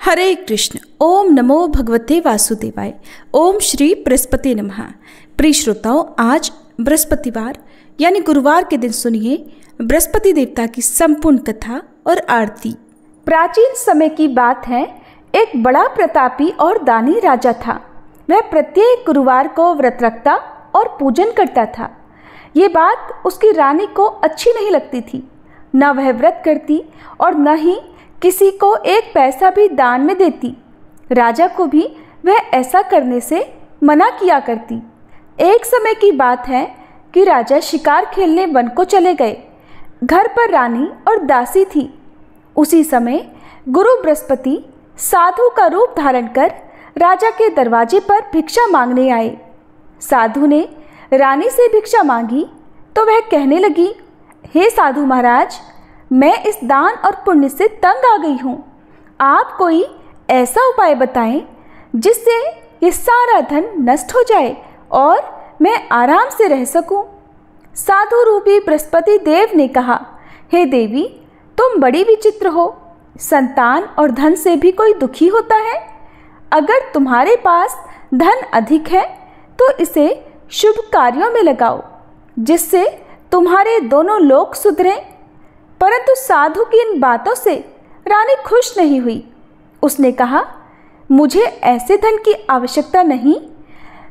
हरे कृष्ण। ओम नमो भगवते वासुदेवाय। ओम श्री बृहस्पति नमः। प्रिय श्रोताओं, आज बृहस्पतिवार यानी गुरुवार के दिन सुनिए बृहस्पति देवता की संपूर्ण कथा और आरती। प्राचीन समय की बात है, एक बड़ा प्रतापी और दानी राजा था। वह प्रत्येक गुरुवार को व्रत रखता और पूजन करता था। ये बात उसकी रानी को अच्छी नहीं लगती थी। न वह व्रत करती और न ही किसी को एक पैसा भी दान में देती। राजा को भी वह ऐसा करने से मना किया करती। एक समय की बात है कि राजा शिकार खेलने वन को चले गए। घर पर रानी और दासी थी। उसी समय गुरु बृहस्पति साधु का रूप धारण कर राजा के दरवाजे पर भिक्षा मांगने आए। साधु ने रानी से भिक्षा मांगी तो वह कहने लगी, हे साधु महाराज, मैं इस दान और पुण्य से तंग आ गई हूँ। आप कोई ऐसा उपाय बताएं जिससे ये सारा धन नष्ट हो जाए और मैं आराम से रह सकूं। साधु रूपी बृहस्पति देव ने कहा, हे देवी, तुम बड़ी विचित्र हो। संतान और धन से भी कोई दुखी होता है? अगर तुम्हारे पास धन अधिक है तो इसे शुभ कार्यों में लगाओ जिससे तुम्हारे दोनों लोक सुधरें। परंतु साधु की इन बातों से रानी खुश नहीं हुई। उसने कहा, मुझे ऐसे धन की आवश्यकता नहीं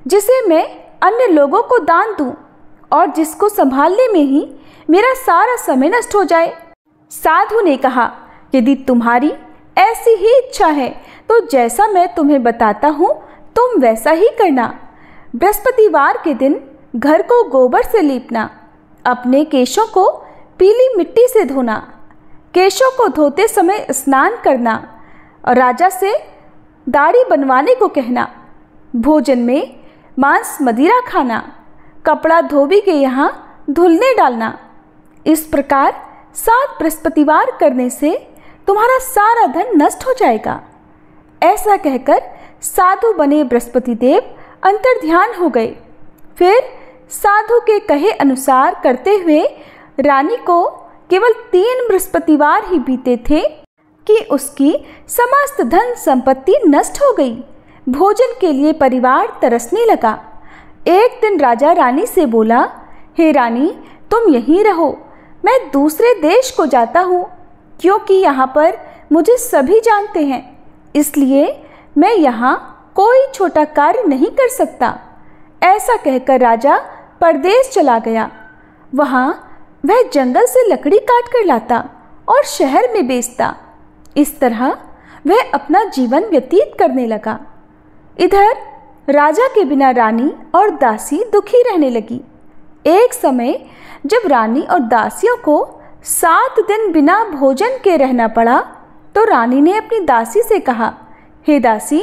जिसे मैं अन्य लोगों को दान दूं और जिसको संभालने में ही मेरा सारा समय नष्ट हो जाए। साधु ने कहा, यदि तुम्हारी ऐसी ही इच्छा है तो जैसा मैं तुम्हें बताता हूँ तुम वैसा ही करना। बृहस्पतिवार के दिन घर को गोबर से लीपना, अपने केशों को पीली मिट्टी से धोना, केशों को धोते समय स्नान करना और राजा से दाढ़ी बनवाने को कहना, भोजन में मांस मदिरा खाना, कपड़ा धोबी के यहाँ धुलने डालना। इस प्रकार 7 बृहस्पतिवार करने से तुम्हारा सारा धन नष्ट हो जाएगा। ऐसा कहकर साधु बने बृहस्पति देव अंतर्ध्यान हो गए। फिर साधु के कहे अनुसार करते हुए रानी को केवल 3 बृहस्पतिवार ही बीते थे कि उसकी समस्त धन संपत्ति नष्ट हो गई। भोजन के लिए परिवार तरसने लगा। एक दिन राजा रानी से बोला, हे रानी, तुम यहीं रहो, मैं दूसरे देश को जाता हूँ क्योंकि यहाँ पर मुझे सभी जानते हैं, इसलिए मैं यहाँ कोई छोटा कार्य नहीं कर सकता। ऐसा कहकर राजा परदेश चला गया। वहाँ वह जंगल से लकड़ी काट कर लाता और शहर में बेचता। इस तरह वह अपना जीवन व्यतीत करने लगा। इधर राजा के बिना रानी और दासी दुखी रहने लगी। एक समय जब रानी और दासियों को 7 दिन बिना भोजन के रहना पड़ा तो रानी ने अपनी दासी से कहा, हे दासी,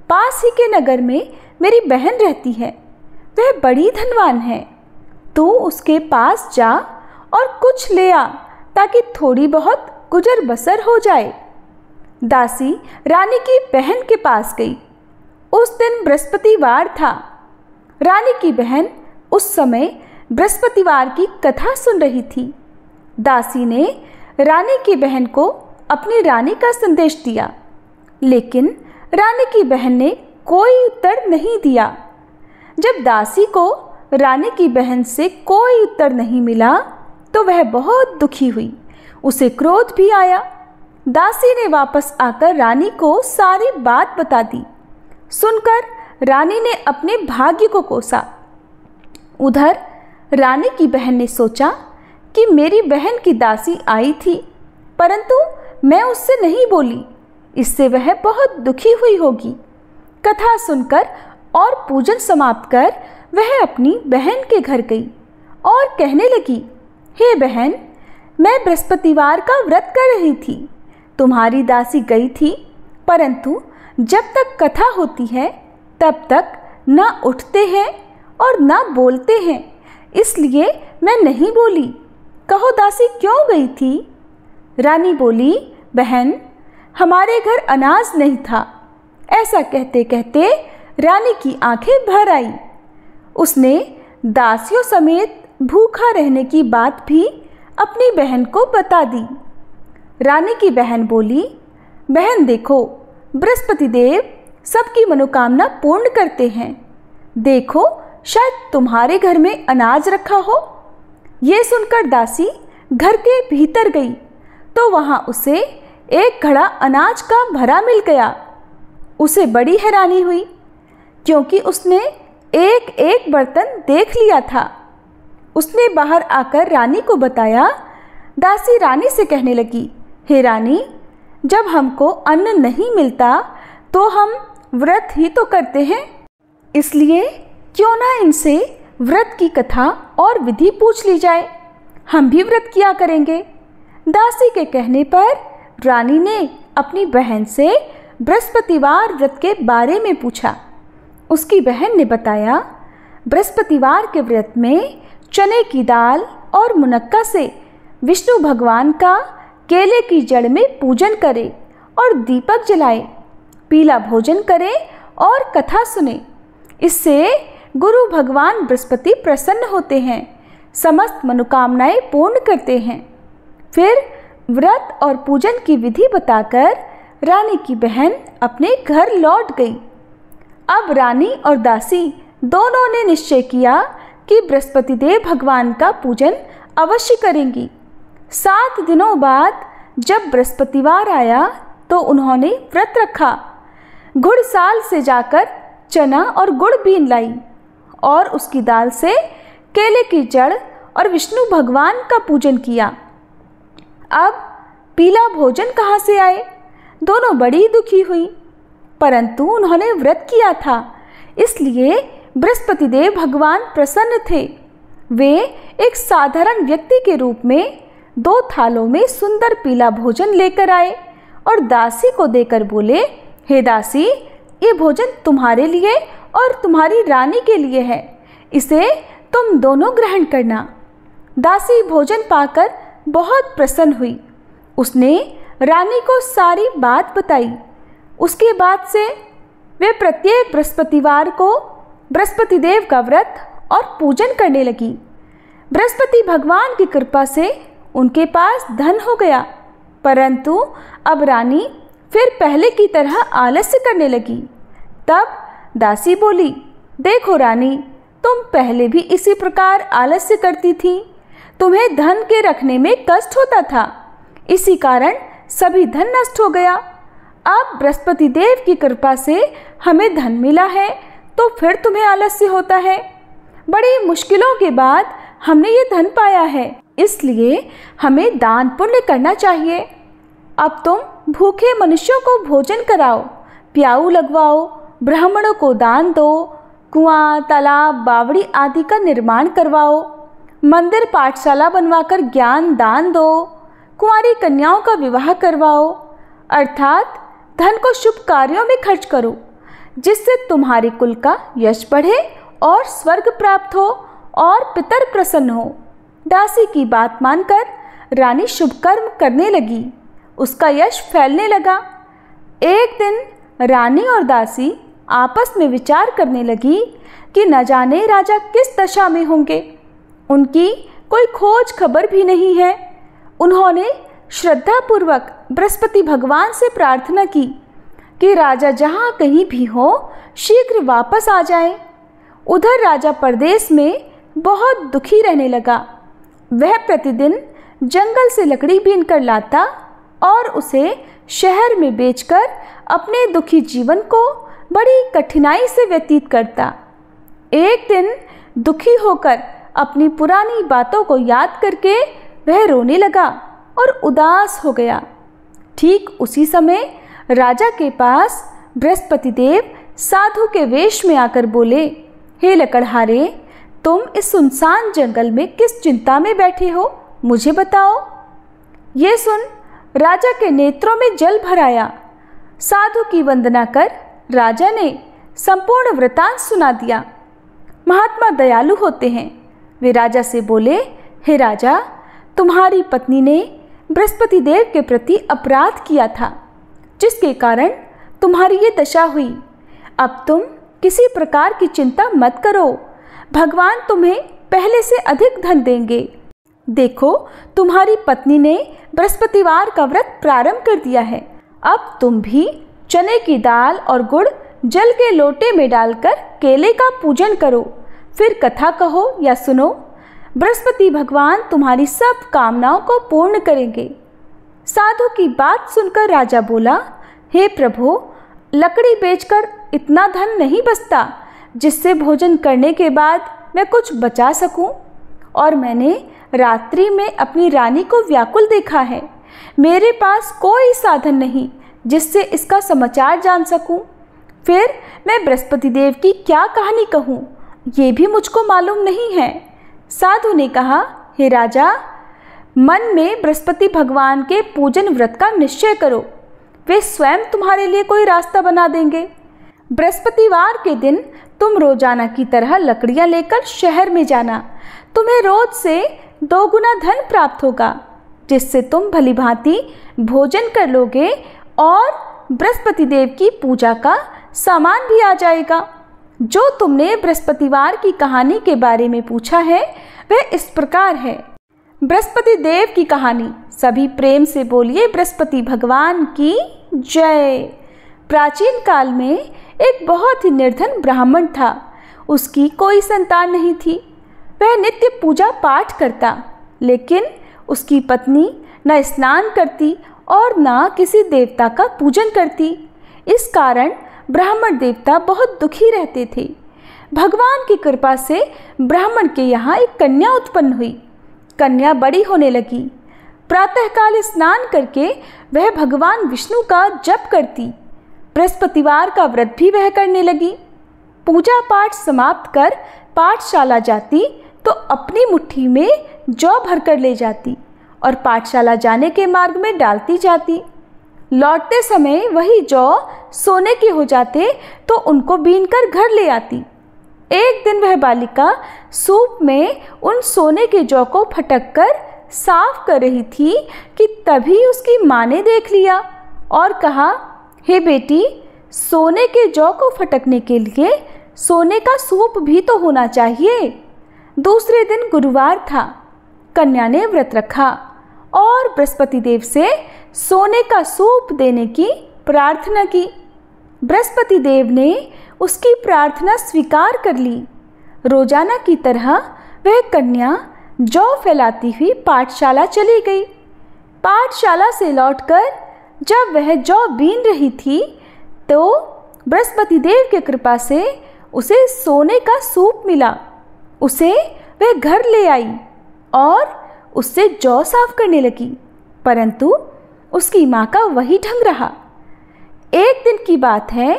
पास ही के नगर में मेरी बहन रहती है, वह बड़ी धनवान है। तू उसके पास जा और कुछ ले आ ताकि थोड़ी बहुत गुजर बसर हो जाए। दासी रानी की बहन के पास गई। उस दिन बृहस्पतिवार था। रानी की बहन उस समय बृहस्पतिवार की कथा सुन रही थी। दासी ने रानी की बहन को अपनी रानी का संदेश दिया, लेकिन रानी की बहन ने कोई उत्तर नहीं दिया। जब दासी को रानी की बहन से कोई उत्तर नहीं मिला तो वह बहुत दुखी हुई। उसे क्रोध भी आया। दासी ने वापस आकर रानी को सारी बात बता दी। सुनकर रानी ने अपने भाग्य को कोसा। उधर रानी की बहन ने सोचा कि मेरी बहन की दासी आई थी, परंतु मैं उससे नहीं बोली, इससे वह बहुत दुखी हुई होगी। कथा सुनकर और पूजन समाप्त कर वह अपनी बहन के घर गई और कहने लगी, हे बहन, मैं बृहस्पतिवार का व्रत कर रही थी। तुम्हारी दासी गई थी, परंतु जब तक कथा होती है तब तक न उठते हैं और न बोलते हैं, इसलिए मैं नहीं बोली। कहो दासी क्यों गई थी? रानी बोली, बहन, हमारे घर अनाज नहीं था। ऐसा कहते कहते रानी की आंखें भर आई। उसने दासियों समेत भूखा रहने की बात भी अपनी बहन को बता दी। रानी की बहन बोली, बहन देखो, बृहस्पति देव सबकी मनोकामना पूर्ण करते हैं। देखो, शायद तुम्हारे घर में अनाज रखा हो। ये सुनकर दासी घर के भीतर गई तो वहां उसे एक घड़ा अनाज का भरा मिल गया। उसे बड़ी हैरानी हुई क्योंकि उसने एक एक बर्तन देख लिया था। उसने बाहर आकर रानी को बताया। दासी रानी से कहने लगी, हे रानी, जब हमको अन्न नहीं मिलता तो हम व्रत ही तो करते हैं, इसलिए क्यों ना इनसे व्रत की कथा और विधि पूछ ली जाए, हम भी व्रत किया करेंगे। दासी के कहने पर रानी ने अपनी बहन से बृहस्पतिवार व्रत के बारे में पूछा। उसकी बहन ने बताया, बृहस्पतिवार के व्रत में चने की दाल और मुनक्का से विष्णु भगवान का केले की जड़ में पूजन करें और दीपक जलाएं, पीला भोजन करें और कथा सुने। इससे गुरु भगवान बृहस्पति प्रसन्न होते हैं, समस्त मनोकामनाएं पूर्ण करते हैं। फिर व्रत और पूजन की विधि बताकर रानी की बहन अपने घर लौट गई। अब रानी और दासी दोनों ने निश्चय किया कि बृहस्पति देव भगवान का पूजन अवश्य करेंगी। 7 दिनों बाद जब बृहस्पतिवार आया तो उन्होंने व्रत रखा। घुड़साल से जाकर चना और गुड़ बीन लाई और उसकी दाल से केले की जड़ और विष्णु भगवान का पूजन किया। अब पीला भोजन कहाँ से आए? दोनों बड़ी दुखी हुई, परंतु उन्होंने व्रत किया था, इसलिए बृहस्पति देव भगवान प्रसन्न थे। वे एक साधारण व्यक्ति के रूप में 2 थालों में सुंदर पीला भोजन लेकर आए और दासी को देकर बोले, हे दासी, ये भोजन तुम्हारे लिए और तुम्हारी रानी के लिए है, इसे तुम दोनों ग्रहण करना। दासी भोजन पाकर बहुत प्रसन्न हुई। उसने रानी को सारी बात बताई। उसके बाद से वे प्रत्येक बृहस्पतिवार को बृहस्पति देव का व्रत और पूजन करने लगी। बृहस्पति भगवान की कृपा से उनके पास धन हो गया, परंतु अब रानी फिर पहले की तरह आलस्य करने लगी। तब दासी बोली, देखो रानी, तुम पहले भी इसी प्रकार आलस्य करती थी, तुम्हें धन के रखने में कष्ट होता था, इसी कारण सभी धन नष्ट हो गया। अब बृहस्पति देव की कृपा से हमें धन मिला है तो फिर तुम्हें आलस्य होता है। बड़ी मुश्किलों के बाद हमने ये धन पाया है, इसलिए हमें दान पुण्य करना चाहिए। अब तुम भूखे मनुष्यों को भोजन कराओ, प्याऊ लगवाओ, ब्राह्मणों को दान दो, कुआं, तालाब, बावड़ी आदि का निर्माण करवाओ, मंदिर पाठशाला बनवाकर ज्ञान दान दो, कुंवारी कन्याओं का विवाह करवाओ, अर्थात धन को शुभ कार्यों में खर्च करो, जिससे तुम्हारे कुल का यश बढ़े और स्वर्ग प्राप्त हो और पितर प्रसन्न हो। दासी की बात मानकर रानी शुभ कर्म करने लगी। उसका यश फैलने लगा। एक दिन रानी और दासी आपस में विचार करने लगी कि न जाने राजा किस दशा में होंगे, उनकी कोई खोज खबर भी नहीं है। उन्होंने श्रद्धापूर्वक बृहस्पति भगवान से प्रार्थना की कि राजा जहाँ कहीं भी हो शीघ्र वापस आ जाए। उधर राजा परदेश में बहुत दुखी रहने लगा। वह प्रतिदिन जंगल से लकड़ी बीन कर लाता और उसे शहर में बेचकर अपने दुखी जीवन को बड़ी कठिनाई से व्यतीत करता। एक दिन दुखी होकर अपनी पुरानी बातों को याद करके वह रोने लगा और उदास हो गया। ठीक उसी समय राजा के पास बृहस्पति देव साधु के वेश में आकर बोले, हे लकड़हारे, तुम इस सुनसान जंगल में किस चिंता में बैठे हो, मुझे बताओ। ये सुन राजा के नेत्रों में जल भर आया। साधु की वंदना कर राजा ने संपूर्ण वृतांत सुना दिया। महात्मा दयालु होते हैं। वे राजा से बोले, हे राजा, तुम्हारी पत्नी ने बृहस्पति देव के प्रति अपराध किया था, जिसके कारण तुम्हारी ये दशा हुई। अब तुम किसी प्रकार की चिंता मत करो, भगवान तुम्हें पहले से अधिक धन देंगे। देखो, तुम्हारी पत्नी ने बृहस्पतिवार का व्रत प्रारंभ कर दिया है। अब तुम भी चने की दाल और गुड़ जल के लोटे में डालकर केले का पूजन करो, फिर कथा कहो या सुनो। बृहस्पति भगवान तुम्हारी सब कामनाओं को पूर्ण करेंगे। साधु की बात सुनकर राजा बोला, हे प्रभु, लकड़ी बेचकर इतना धन नहीं बचता जिससे भोजन करने के बाद मैं कुछ बचा सकूं, और मैंने रात्रि में अपनी रानी को व्याकुल देखा है। मेरे पास कोई साधन नहीं जिससे इसका समाचार जान सकूं। फिर मैं बृहस्पति देव की क्या कहानी कहूं, ये भी मुझको मालूम नहीं है। साधु ने कहा, हे राजा, मन में बृहस्पति भगवान के पूजन व्रत का निश्चय करो, वे स्वयं तुम्हारे लिए कोई रास्ता बना देंगे। बृहस्पतिवार के दिन तुम रोजाना की तरह लकड़ियां लेकर शहर में जाना। तुम्हें रोज से 2 गुना धन प्राप्त होगा, जिससे तुम भलीभांति भोजन कर लोगे और बृहस्पति देव की पूजा का सामान भी आ जाएगा। जो तुमने बृहस्पतिवार की कहानी के बारे में पूछा है वह इस प्रकार है। बृहस्पति देव की कहानी। सभी प्रेम से बोलिए बृहस्पति भगवान की जय। प्राचीन काल में एक बहुत ही निर्धन ब्राह्मण था। उसकी कोई संतान नहीं थी। वह नित्य पूजा पाठ करता, लेकिन उसकी पत्नी न स्नान करती और न किसी देवता का पूजन करती। इस कारण ब्राह्मण देवता बहुत दुखी रहते थे। भगवान की कृपा से ब्राह्मण के यहाँ एक कन्या उत्पन्न हुई। कन्या बड़ी होने लगी। प्रातःकाल स्नान करके वह भगवान विष्णु का जप करती। बृहस्पतिवार का व्रत भी वह करने लगी। पूजा पाठ समाप्त कर पाठशाला जाती तो अपनी मुट्ठी में जौ भरकर ले जाती और पाठशाला जाने के मार्ग में डालती जाती। लौटते समय वही जौ सोने के हो जाते तो उनको बीनकर घर ले आती। एक दिन वह बालिका सूप में उन सोने के जौ को फटककर साफ कर रही थी कि तभी उसकी माँ ने देख लिया और कहा, हे बेटी, सोने के जौ को फटकने के लिए सोने का सूप भी तो होना चाहिए। दूसरे दिन गुरुवार था। कन्या ने व्रत रखा और बृहस्पति देव से सोने का सूप देने की प्रार्थना की। बृहस्पति देव ने उसकी प्रार्थना स्वीकार कर ली। रोजाना की तरह वह कन्या जौ फैलाती हुई पाठशाला चली गई। पाठशाला से लौटकर जब वह जौ बीन रही थी तो बृहस्पति देव की कृपा से उसे सोने का सूप मिला। उसे वह घर ले आई और उससे जौ साफ करने लगी, परंतु उसकी माँ का वही ढंग रहा। एक दिन की बात है,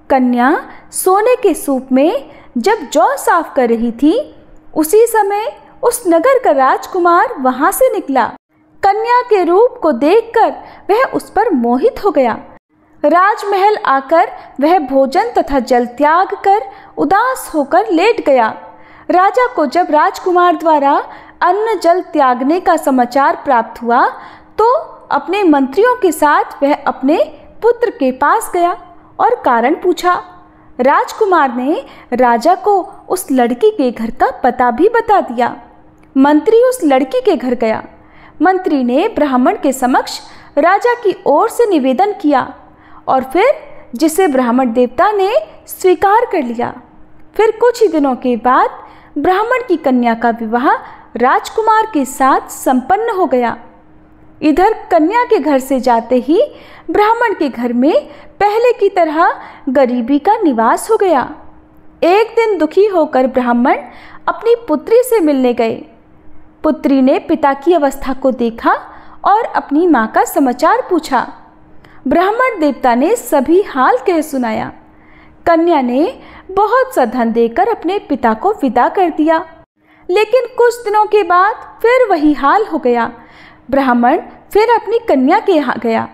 कन्या सोने के सूप में जब जौ साफ कर रही थी, उसी समय उस नगर का राजकुमार वहां से निकला। कन्या के रूप को देखकर वह उस पर मोहित हो गया। राजमहल आकर वह भोजन तथा जल त्याग कर उदास होकर लेट गया। राजा को जब राजकुमार द्वारा अन्न जल त्यागने का समाचार प्राप्त हुआ तो अपने मंत्रियों के साथ वह अपने पुत्र के पास गया और कारण पूछा। राजकुमार ने राजा को उस लड़की के घर का पता भी बता दिया। मंत्री उस लड़की के घर गया। मंत्री ने ब्राह्मण के समक्ष राजा की ओर से निवेदन किया और फिर जिसे ब्राह्मण देवता ने स्वीकार कर लिया। फिर कुछ ही दिनों के बाद ब्राह्मण की कन्या का विवाह राजकुमार के साथ संपन्न हो गया। इधर कन्या के घर से जाते ही ब्राह्मण के घर में पहले की तरह गरीबी का निवास हो गया। एक दिन दुखी होकर ब्राह्मण अपनी पुत्री से मिलने गए। पुत्री ने पिता की अवस्था को देखा और अपनी माँ का समाचार पूछा। ब्राह्मण देवता ने सभी हाल कह सुनाया। कन्या ने बहुत सा धन देकर अपने पिता को विदा कर दिया, लेकिन कुछ दिनों के बाद फिर वही हाल हो गया। ब्राह्मण फिर अपनी कन्या के यहाँ गया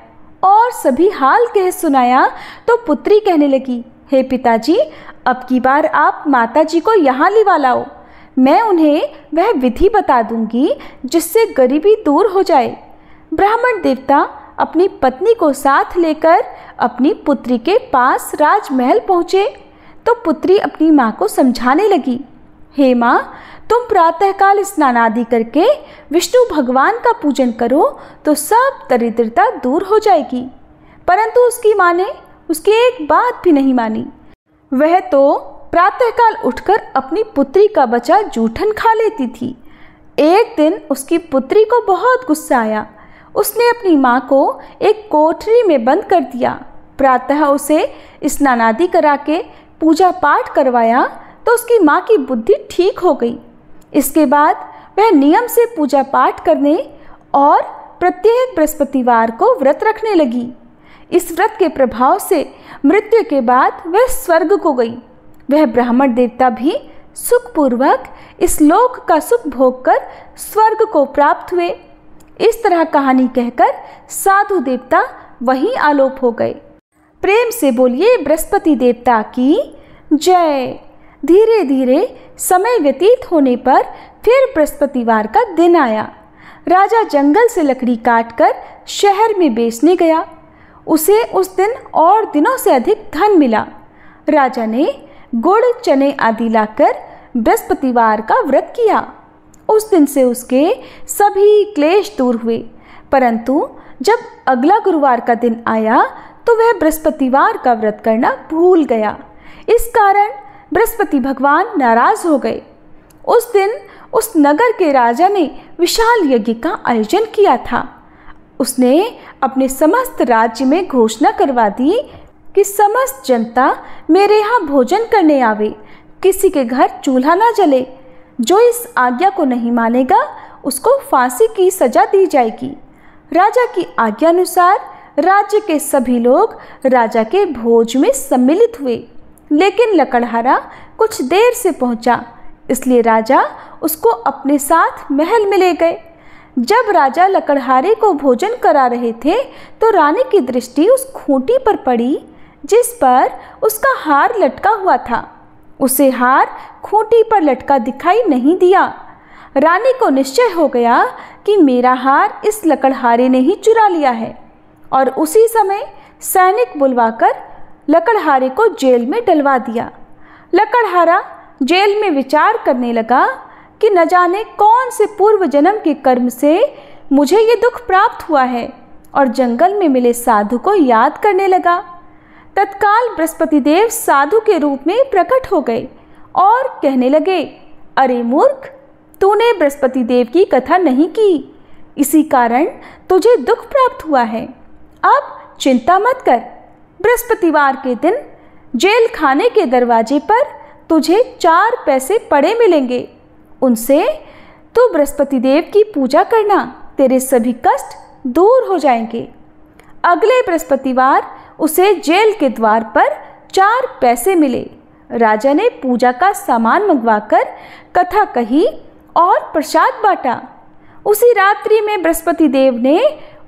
और सभी हाल कह सुनाया तो पुत्री कहने लगी, हे पिताजी, अब की बार आप माताजी को यहाँ लिवा लाओ। मैं उन्हें वह विधि बता दूंगी जिससे गरीबी दूर हो जाए। ब्राह्मण देवता अपनी पत्नी को साथ लेकर अपनी पुत्री के पास राजमहल पहुँचे तो पुत्री अपनी माँ को समझाने लगी, हे माँ, तुम प्रातःकाल स्नान आदि करके विष्णु भगवान का पूजन करो तो सब दरिद्रता दूर हो जाएगी। परंतु उसकी माँ ने उसकी एक बात भी नहीं मानी। वह तो प्रातःकाल उठकर अपनी पुत्री का बचा जूठन खा लेती थी। एक दिन उसकी पुत्री को बहुत गुस्सा आया। उसने अपनी माँ को एक कोठरी में बंद कर दिया। प्रातः उसे स्नान आदि करा के पूजा पाठ करवाया तो उसकी माँ की बुद्धि ठीक हो गई। इसके बाद वह नियम से पूजा पाठ करने और प्रत्येक बृहस्पतिवार को व्रत रखने लगी। इस व्रत के प्रभाव से मृत्यु के बाद वह स्वर्ग को गई। वह ब्राह्मण देवता भी सुखपूर्वक इस लोक का सुख भोगकर स्वर्ग को प्राप्त हुए। इस तरह कहानी कहकर साधु देवता वहीं आलोप हो गए। प्रेम से बोलिए बृहस्पति देवता की जय। धीरे धीरे समय व्यतीत होने पर फिर बृहस्पतिवार का दिन आया। राजा जंगल से लकड़ी काटकर शहर में बेचने गया। उसे उस दिन और दिनों से अधिक धन मिला। राजा ने गुड़ चने आदि लाकर बृहस्पतिवार का व्रत किया। उस दिन से उसके सभी क्लेश दूर हुए। परंतु जब अगला गुरुवार का दिन आया तो वह बृहस्पतिवार का व्रत करना भूल गया। इस कारण बृहस्पति भगवान नाराज हो गए। उस दिन उस नगर के राजा ने विशाल यज्ञ का आयोजन किया था। उसने अपने समस्त राज्य में घोषणा करवा दी कि समस्त जनता मेरे यहाँ भोजन करने आवे, किसी के घर चूल्हा ना जले। जो इस आज्ञा को नहीं मानेगा उसको फांसी की सजा दी जाएगी। राजा की आज्ञा अनुसार राज्य के सभी लोग राजा के भोज में सम्मिलित हुए। लेकिन लकड़हारा कुछ देर से पहुंचा, इसलिए राजा उसको अपने साथ महल में ले गए। जब राजा लकड़हारे को भोजन करा रहे थे तो रानी की दृष्टि उस खूंटी पर पड़ी जिस पर उसका हार लटका हुआ था। उसे हार खूंटी पर लटका दिखाई नहीं दिया। रानी को निश्चय हो गया कि मेरा हार इस लकड़हारे ने ही चुरा लिया है, और उसी समय सैनिक बुलवाकर लकड़हारे को जेल में डलवा दिया। लकड़हारा जेल में विचार करने लगा कि न जाने कौन से पूर्व जन्म के कर्म से मुझे ये दुख प्राप्त हुआ है, और जंगल में मिले साधु को याद करने लगा। तत्काल बृहस्पति देव साधु के रूप में प्रकट हो गए और कहने लगे, अरे मूर्ख, तूने बृहस्पति देव की कथा नहीं की, इसी कारण तुझे दुख प्राप्त हुआ है। अब चिंता मत कर। बृहस्पतिवार के दिन जेल खाने के दरवाजे पर तुझे 4 पैसे पड़े मिलेंगे। उनसे तू बृहस्पति देव की पूजा करना, तेरे सभी कष्ट दूर हो जाएंगे। अगले बृहस्पतिवार उसे जेल के द्वार पर 4 पैसे मिले। राजा ने पूजा का सामान मंगवाकर कथा कही और प्रसाद बांटा। उसी रात्रि में बृहस्पति देव ने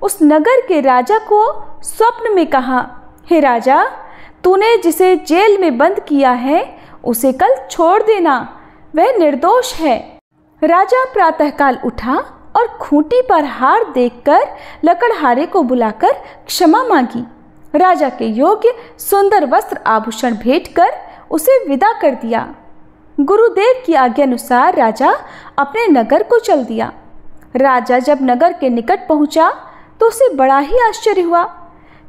उस नगर के राजा को स्वप्न में कहा, हे राजा, तूने जिसे जेल में बंद किया है उसे कल छोड़ देना, वह निर्दोष है। राजा प्रातःकाल उठा और खूंटी पर हार देखकर लकड़हारे को बुलाकर क्षमा मांगी। राजा के योग्य सुंदर वस्त्र आभूषण भेंट कर उसे विदा कर दिया। गुरुदेव की आज्ञा अनुसार राजा अपने नगर को चल दिया। राजा जब नगर के निकट पहुंचा तो उसे बड़ा ही आश्चर्य हुआ,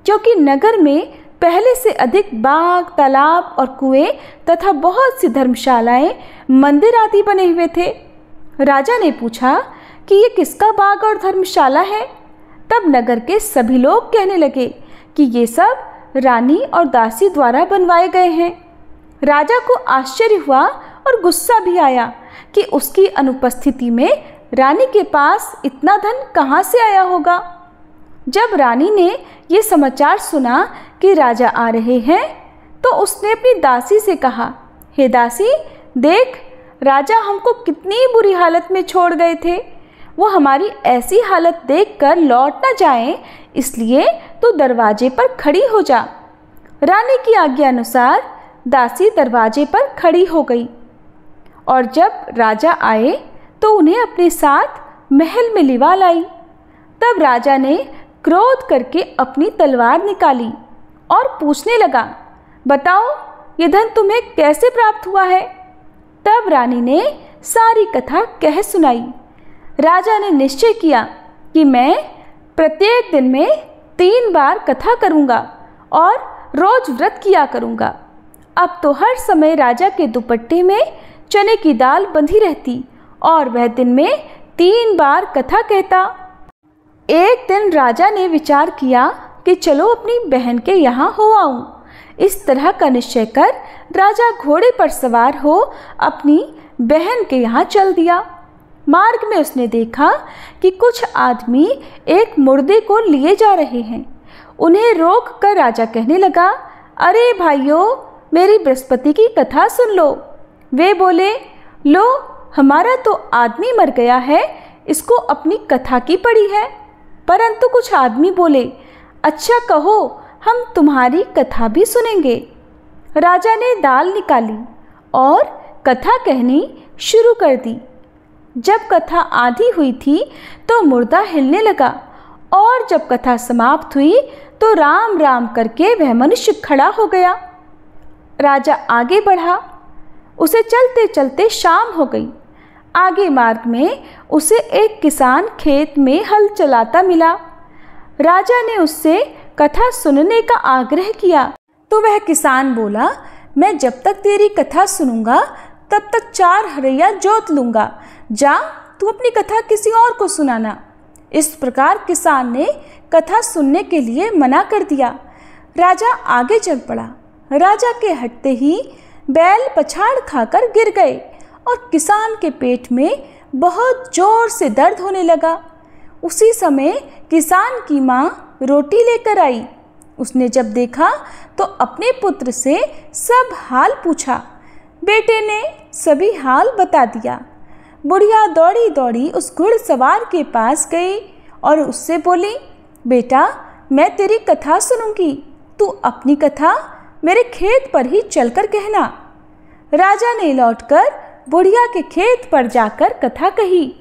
क्योंकि नगर में पहले से अधिक बाग, तालाब और कुएं तथा बहुत सी धर्मशालाएं, मंदिर आदि बने हुए थे। राजा ने पूछा कि ये किसका बाग और धर्मशाला है? तब नगर के सभी लोग कहने लगे कि ये सब रानी और दासी द्वारा बनवाए गए हैं। राजा को आश्चर्य हुआ और गुस्सा भी आया कि उसकी अनुपस्थिति में रानी के पास इतना धन कहाँ से आया होगा। जब रानी ने ये समाचार सुना कि राजा आ रहे हैं तो उसने अपनी दासी से कहा, हे दासी, देख, राजा हमको कितनी बुरी हालत में छोड़ गए थे। वो हमारी ऐसी हालत देखकर लौट न जाएं, इसलिए तू दरवाजे पर खड़ी हो जा। रानी की आज्ञा अनुसार दासी दरवाजे पर खड़ी हो गई, और जब राजा आए तो उन्हें अपने साथ महल में लिवा लाई। तब राजा ने क्रोध करके अपनी तलवार निकाली और पूछने लगा, बताओ, ये धन तुम्हें कैसे प्राप्त हुआ है? तब रानी ने सारी कथा कह सुनाई। राजा ने निश्चय किया कि मैं प्रत्येक दिन में 3 बार कथा करूँगा और रोज व्रत किया करूँगा। अब तो हर समय राजा के दुपट्टे में चने की दाल बंधी रहती और वह दिन में 3 बार कथा कहता। एक दिन राजा ने विचार किया कि चलो अपनी बहन के यहाँ हो आऊं। इस तरह का निश्चय कर राजा घोड़े पर सवार हो अपनी बहन के यहाँ चल दिया। मार्ग में उसने देखा कि कुछ आदमी एक मुर्दे को लिए जा रहे हैं। उन्हें रोक कर राजा कहने लगा, अरे भाइयों, मेरी बृहस्पति की कथा सुन लो। वे बोले, लो, हमारा तो आदमी मर गया है, इसको अपनी कथा की पड़ी है। परंतु कुछ आदमी बोले, अच्छा कहो, हम तुम्हारी कथा भी सुनेंगे। राजा ने दाल निकाली और कथा कहनी शुरू कर दी। जब कथा आधी हुई थी तो मुर्दा हिलने लगा और जब कथा समाप्त हुई तो राम राम करके वह मनुष्य खड़ा हो गया। राजा आगे बढ़ा। उसे चलते चलते शाम हो गई। आगे मार्ग में उसे एक किसान खेत में हल चलाता मिला। राजा ने उससे कथा सुनने का आग्रह किया तो वह किसान बोला, मैं जब तक तेरी कथा सुनूंगा तब तक 4 हरैया जोत लूंगा। जा, तू अपनी कथा किसी और को सुनाना। इस प्रकार किसान ने कथा सुनने के लिए मना कर दिया। राजा आगे चल पड़ा। राजा के हटते ही बैल पछाड़ खाकर गिर गए और किसान के पेट में बहुत जोर से दर्द होने लगा। उसी समय किसान की माँ रोटी लेकर आई। उसने जब देखा तो अपने पुत्र से सब हाल पूछा। बेटे ने सभी हाल बता दिया। बुढ़िया दौड़ी दौड़ी उस घुड़सवार के पास गई और उससे बोली, बेटा, मैं तेरी कथा सुनूंगी, तू अपनी कथा मेरे खेत पर ही चलकर कहना। राजा ने लौटकर बुढ़िया के खेत पर जाकर कथा कही,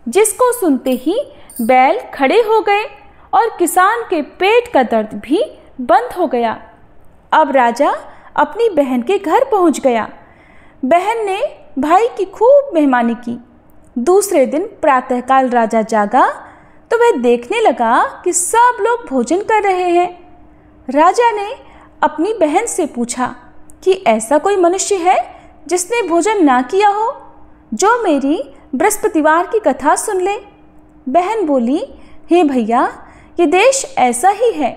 जिसको सुनते ही बैल खड़े हो गए और किसान के पेट का दर्द भी बंद हो गया। अब राजा अपनी बहन के घर पहुंच गया। बहन ने भाई की खूब मेहमानी की। दूसरे दिन प्रातःकाल राजा जागा तो वह देखने लगा कि सब लोग भोजन कर रहे हैं। राजा ने अपनी बहन से पूछा कि ऐसा कोई मनुष्य है जिसने भोजन ना किया हो, जो मेरी बृहस्पतिवार की कथा सुन ले। बहन बोली, हे भैया, ये देश ऐसा ही है।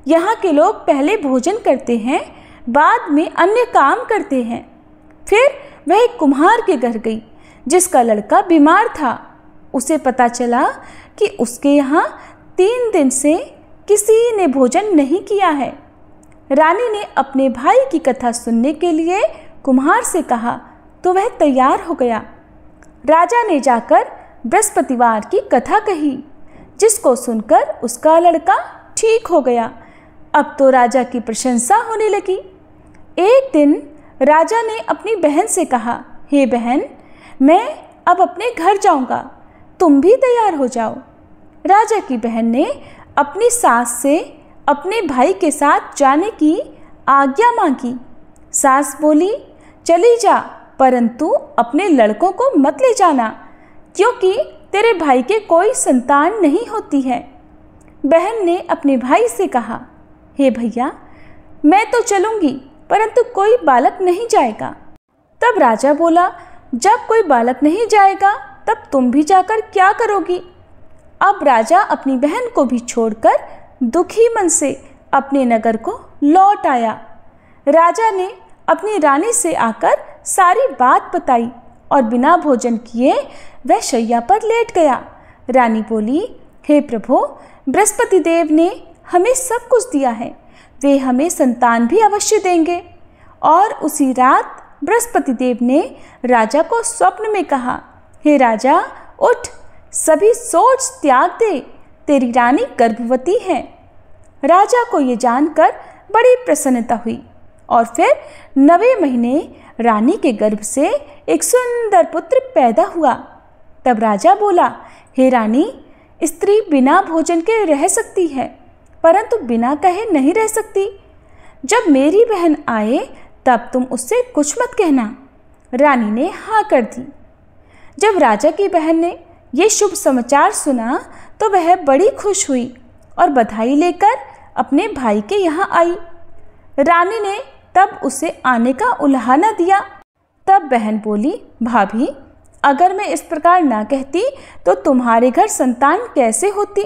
यहाँ के लोग पहले भोजन करते हैं, बाद में अन्य काम करते हैं। फिर वह एक कुम्हार के घर गई जिसका लड़का बीमार था। उसे पता चला कि उसके यहाँ 3 दिन से किसी ने भोजन नहीं किया है। रानी ने अपने भाई की कथा सुनने के लिए कुम्हार से कहा तो वह तैयार हो गया। राजा ने जाकर बृहस्पतिवार की कथा कही, जिसको सुनकर उसका लड़का ठीक हो गया। अब तो राजा की प्रशंसा होने लगी। एक दिन राजा ने अपनी बहन से कहा, हे बहन, मैं अब अपने घर जाऊंगा, तुम भी तैयार हो जाओ। राजा की बहन ने अपनी सास से अपने भाई के साथ जाने की आज्ञा मांगी। सास बोली, चली जा, परंतु अपने लड़कों को मत ले जाना, क्योंकि तेरे भाई के कोई संतान नहीं होती है। बहन ने अपने भाई से कहा, हे भैया, मैं तो चलूंगी, परंतु कोई बालक नहीं जाएगा। तब राजा बोला, जब कोई बालक नहीं जाएगा तब तुम भी जाकर क्या करोगी। अब राजा अपनी बहन को भी छोड़कर दुखी मन से अपने नगर को लौट आया। राजा ने अपनी रानी से आकर सारी बात बताई और बिना भोजन किए वह शैया पर लेट गया। रानी बोली, हे प्रभु, बृहस्पति देव ने हमें सब कुछ दिया है, वे हमें संतान भी अवश्य देंगे। और उसी रात बृहस्पति देव ने राजा को स्वप्न में कहा, हे राजा, उठ, सभी सोच त्याग दे, तेरी रानी गर्भवती है। राजा को ये जानकर बड़ी प्रसन्नता हुई और फिर 9वें महीने रानी के गर्भ से एक सुंदर पुत्र पैदा हुआ। तब राजा बोला, हे रानी, स्त्री बिना भोजन के रह सकती है, परंतु बिना कहे नहीं रह सकती। जब मेरी बहन आए तब तुम उससे कुछ मत कहना। रानी ने हाँ कर दी। जब राजा की बहन ने ये शुभ समाचार सुना तो वह बड़ी खुश हुई और बधाई लेकर अपने भाई के यहाँ आई। रानी ने तब उसे आने का उल्हाना दिया। तब बहन बोली, भाभी, अगर मैं इस प्रकार ना कहती तो तुम्हारे घर संतान कैसे होती।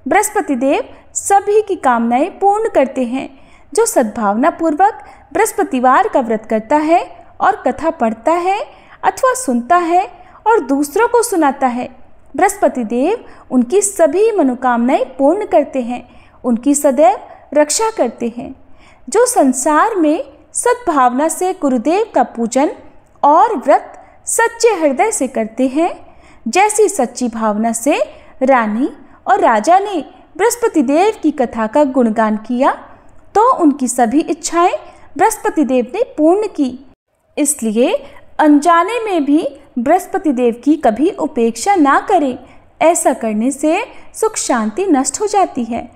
बृहस्पति देव सभी की कामनाएं पूर्ण करते हैं। जो सद्भावना पूर्वक बृहस्पतिवार का व्रत करता है और कथा पढ़ता है अथवा सुनता है और दूसरों को सुनाता है, बृहस्पति देव उनकी सभी मनोकामनाएं पूर्ण करते हैं, उनकी सदैव रक्षा करते हैं। जो संसार में सद्भावना से गुरुदेव का पूजन और व्रत सच्चे हृदय से करते हैं, जैसी सच्ची भावना से रानी और राजा ने बृहस्पति देव की कथा का गुणगान किया, तो उनकी सभी इच्छाएं बृहस्पति देव ने पूर्ण की। इसलिए अनजाने में भी बृहस्पति देव की कभी उपेक्षा ना करें। ऐसा करने से सुख शांति नष्ट हो जाती है।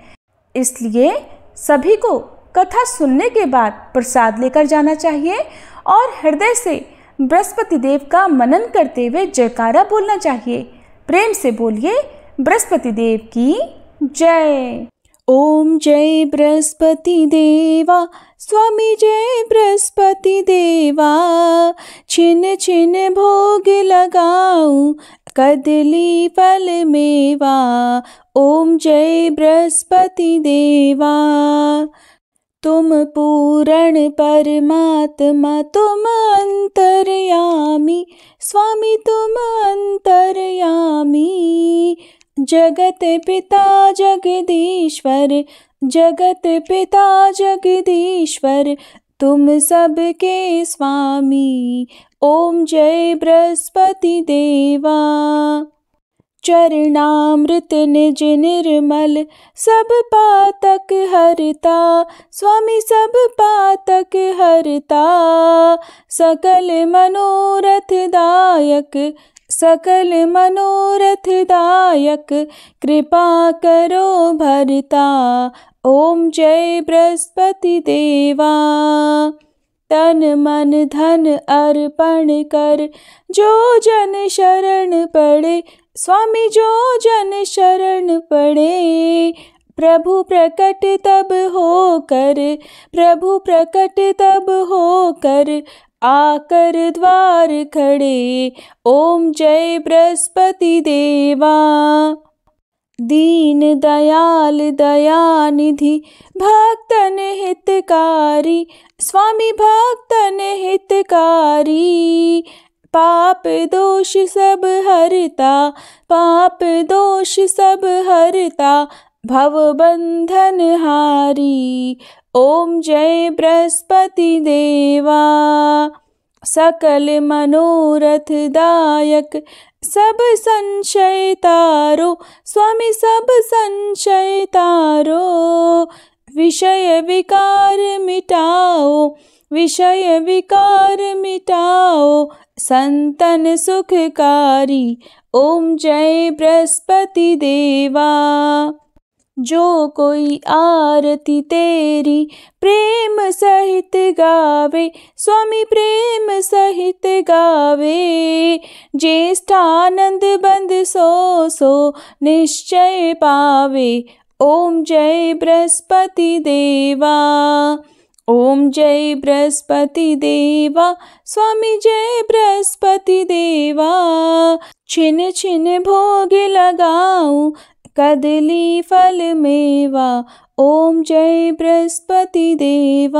इसलिए सभी को कथा सुनने के बाद प्रसाद लेकर जाना चाहिए और हृदय से बृहस्पति देव का मनन करते हुए जयकारा बोलना चाहिए। प्रेम से बोलिए, बृहस्पति देव की जय। ओम जय बृहस्पति देवा, स्वामी जय बृहस्पति देवा। छिन छिन भोग लगाऊं, कदली फल मेवा। ओम जय बृहस्पति देवा। तुम पूर्ण परमात्मा, तुम अंतर्यामी, स्वामी तुम अंतर्यामी। जगत पिता जगदीश्वर, जगत पिता जगदीश्वर, तुम सबके स्वामी। ओम जय बृहस्पति देवा। चरणामृत निज निर्मल, सब पातक हरता, स्वामी सब पातक हरता। सकल मनोरथ दायक, सकल मनोरथ दायक, कृपा करो भरता। ओम जय बृहस्पति देवा। तन मन धन अर्पण कर, जो जन शरण पड़े, स्वामी जो जन शरण पड़े। प्रभु प्रकट तब होकर, प्रभु प्रकट तब होकर, आकर द्वार खड़े। ओम जय बृहस्पति देवा। दीन दयाल दयानिधि, भक्तन हितकारी, स्वामी भक्तन हितकारी। पाप दोष सब हरता, पाप दोष सब हरता, भव बंधन हारी। ओम जय बृहस्पति देवा। सकल मनोरथ दायक, सब संशय तारो, स्वामी सब संशय तारो। विषय विकार मिटाओ, विषय विकार मिटाओ, संतन सुखकारी। ओम जय बृहस्पति देवा। जो कोई आरती तेरी प्रेम सहित गावे, स्वामी प्रेम सहित गावे। ज्येष्ठानंद बंद सो सो निश्चय पावे। ओम जय बृहस्पति देवा। ओम जय बृहस्पति देवा, स्वामी जय बृहस्पति देवा। छिन छिन भोग लगाऊं, कदली फल मेवा। ओम जय बृहस्पति देवा।